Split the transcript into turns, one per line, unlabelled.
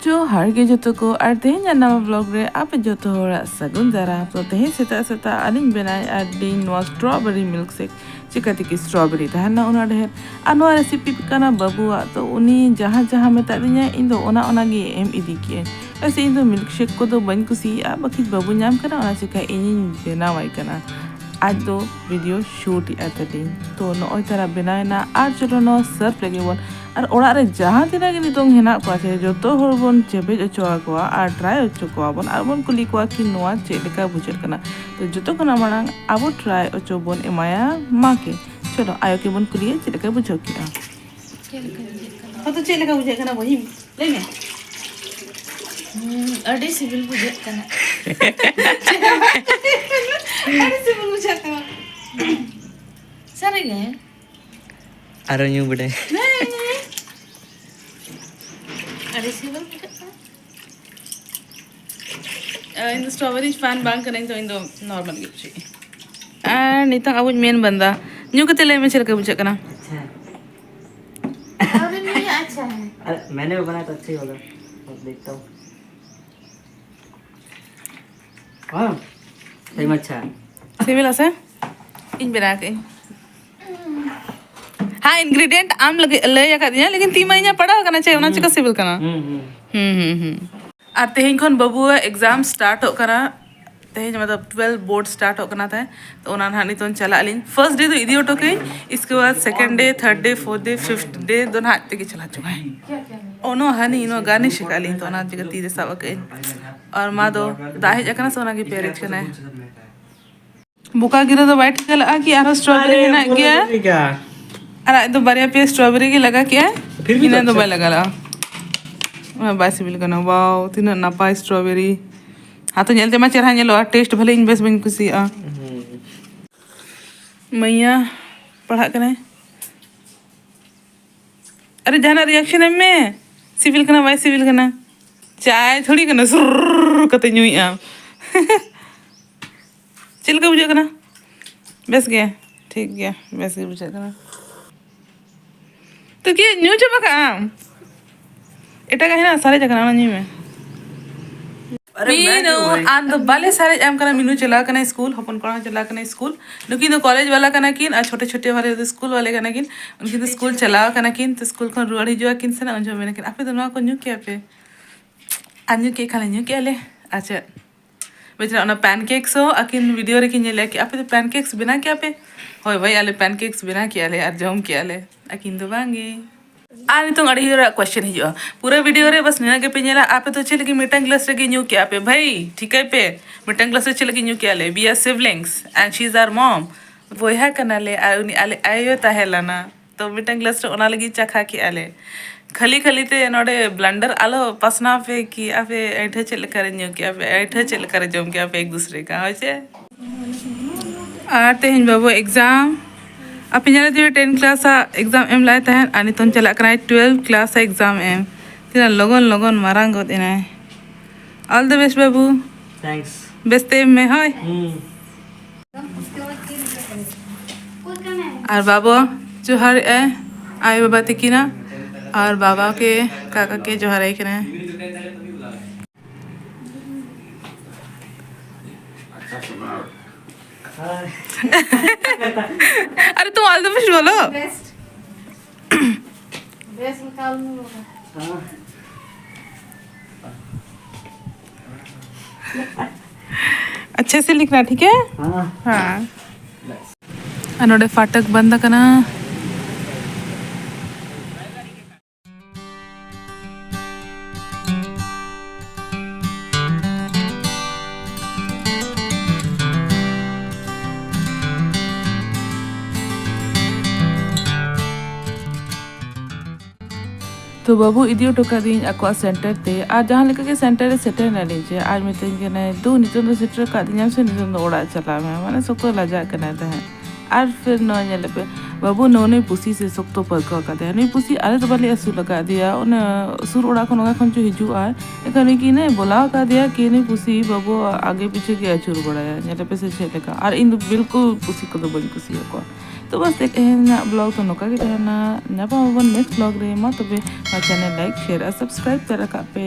जोहार गे जतो को और तेहें नामा ब्लॉग रे आपे जतो होरा सगुन दारा तो तेहें सेता सेता अलिंग बेनाय आडी नोआ स्ट्रॉबेरी मिल्क शेक चिकाती की स्ट्रॉबेरी तहना उना ढेर अनवा रेसिपी काना बाबुआ तो उनी जहां जहां मेता दिnya इन दो ओना गे एम इदी के ऐसे इन दो मिल्क शेक को दो बन कुसिया बाकी बाबू नाम कना ओना चिका इन बेनावाई कना आज दो वीडियो शूट आतदिन तो नॉय तारा बेनायना आज चलो नो सर्फ लगे बोन और ओड़ा रे जहां तिना गे नितों हेना को आछे जतो होर बोन चेबे अचोआ को और ट्राई अचो को बोन और बोन कुली को कि नोआ चेलेका बुझर कना तो जतो कना मांग आबो ट्राई अचो बोन एमाया मा के चलो आयो के बोन कुली चेलेका बुझो किया तो चेलेका बुझे कना वही ले में
अड़ी सिविल बुझे कना
अरे सिविल बुझे कना
सारे गए
अरे यूं बड़े
अड़ी सिविल बुझे
इन स्ट्रॉबेरी फैन बांग करें तो इन दो नॉर्मल गिफ्ट चाहिए निता अब मेन बंदा न्यू कते ले में चेलेका बुझे कना
अरे नहीं अच्छा है
अरे मैंने भी बनाया तो अच्छा ही होगा अब देखता हूँ हाँ सही में अच्छा है
सिविल ऐसा इन बना के हाँ इंग्रेडिएंट आम लगे ले या कर दिया लेकिन तीन महीना पड़ा करना चाहिए उन्हें चिका सिविल करना आते हैं कौन बाबू एग्जाम स्टार्ट हो करा तेज मतलब 12 बोर्ड स्टार्ट हो करना था तो उन्होंने हानि तो चला अलिन फर्स्ट डे तो इधी ऑटो के इसके बाद second day third day fourth day fifth day दोनों हाथ तक चला चुका है ओनो हानि इनो गाने शिका लिन तो ना जगह तीजे सब के और माँ दो दाहे जगह सोना की पेरेंट्स करना है बुका गिरो तो वाइट कलर आ कि यार स्ट्रॉबेरी ना गया अरे तो बढ़िया पे स्ट्रॉबेरी की लगा क्या फिर भी तो भाई लगा ला मैं बासी बिल करना वाओ तीन नापा स्ट्रॉबेरी हाँ तो जल्दी मैं चढ़ा लो टेस्ट भले इन बेस बन कुछ मैया पढ़ा करें अरे जाना रिएक्शन है मैं सिविल करना वाई सिविल करना चाय थोड़ी करना सुर कते न्यू चल के बुझे करना बस गया ठीक गया बस के बुझे करना तो क्या न्यू चपका एटा का है ना सारे जगह ना न्यू में मीनो आंद बाले सारे एम करना मीनू चला करना स्कूल हपन कोना चला करना स्कूल लेकिन तो कॉलेज वाला करना किन और छोटे छोटे वाले तो स्कूल वाले करना किन उनकी तो स्कूल चला करना किन तो स्कूल को रुआड़ हिजुआ किन से ना उनजो मैंने किन आपे दोनों को न्यू क्या पे अन्यू के खाले न्यू क्या ले अच्छा बेचारा उन्हें पैनकेक्स हो अकिन वीडियो रे किन ले कि आपे तो पैनकेक्स बिना क्या पे होय भाई आले पैनकेक्स बिना क्या ले और जम क्या ले अकिन तो बांगे आनी तो अड़ी क्वेश्चन हिजुआ पूरा वीडियो रे बस निना के पे नेला आपे तो चले कि मिटन क्लास रे न्यू क्या पे भाई ठीक है पे मिटन क्लास रे चले कि न्यू क्या ले we are siblings and she is our mom वो है कना ले आउनी आले आयो ताहेलाना तो मिटन क्लास रे ओना लगी चखा के आले खली खली ते नोडे ब्लंडर आलो पसना पे कि आपे ऐठे चले करे न्यू क्या पे ऐठे चले करे जम क्या पे एक दूसरे का होचे आते हैं बाबू एग्जाम आप जाने थे 10 क्लास एग्जाम एम लाए हैं आनी तो चला करना 12 क्लास एग्जाम एम तीन लगन लगन मारांग गोत इना ऑल द बेस्ट बाबू
थैंक्स
बेस्ट एम में हाय और बाबू जोहार ए आए बाबा तिकिना और बाबा के काका के जोहार है करें अरे तुम ऑल द बेस्ट बोलो
बेस्ट निकाल लूंगा
अच्छे से लिखना ठीक है हाँ अनोडे फाटक बंद करना तो बाबू इदी टोका दिन आको सेंटर ते आज जहां लेके के सेंटर रे सेटर ना लीजिए आज मितन के ना दो नितन दो सेटर का दिन से नितन दो ओड़ा चला में माने सको लजा कना था और फिर न नेले पे बाबू नोने पुसी से सको पर का दे नहीं पुसी अरे तो बले असु लगा दिया उन सुर ओड़ा खन जो हिजु आ एखने की ने बोला का दिया कि नहीं पुसी बाबू आगे पीछे के अचुर बड़ाया नेले पे से छेले का और इन बिल्कुल पुसी को तो बन पुसी को तो बस एक ब्लॉग तो नौका के रहना नापावन नेक्स्ट ब्लॉग रे मा तबे चैनल लाइक शेयर और सब्सक्राइब कर रखा पे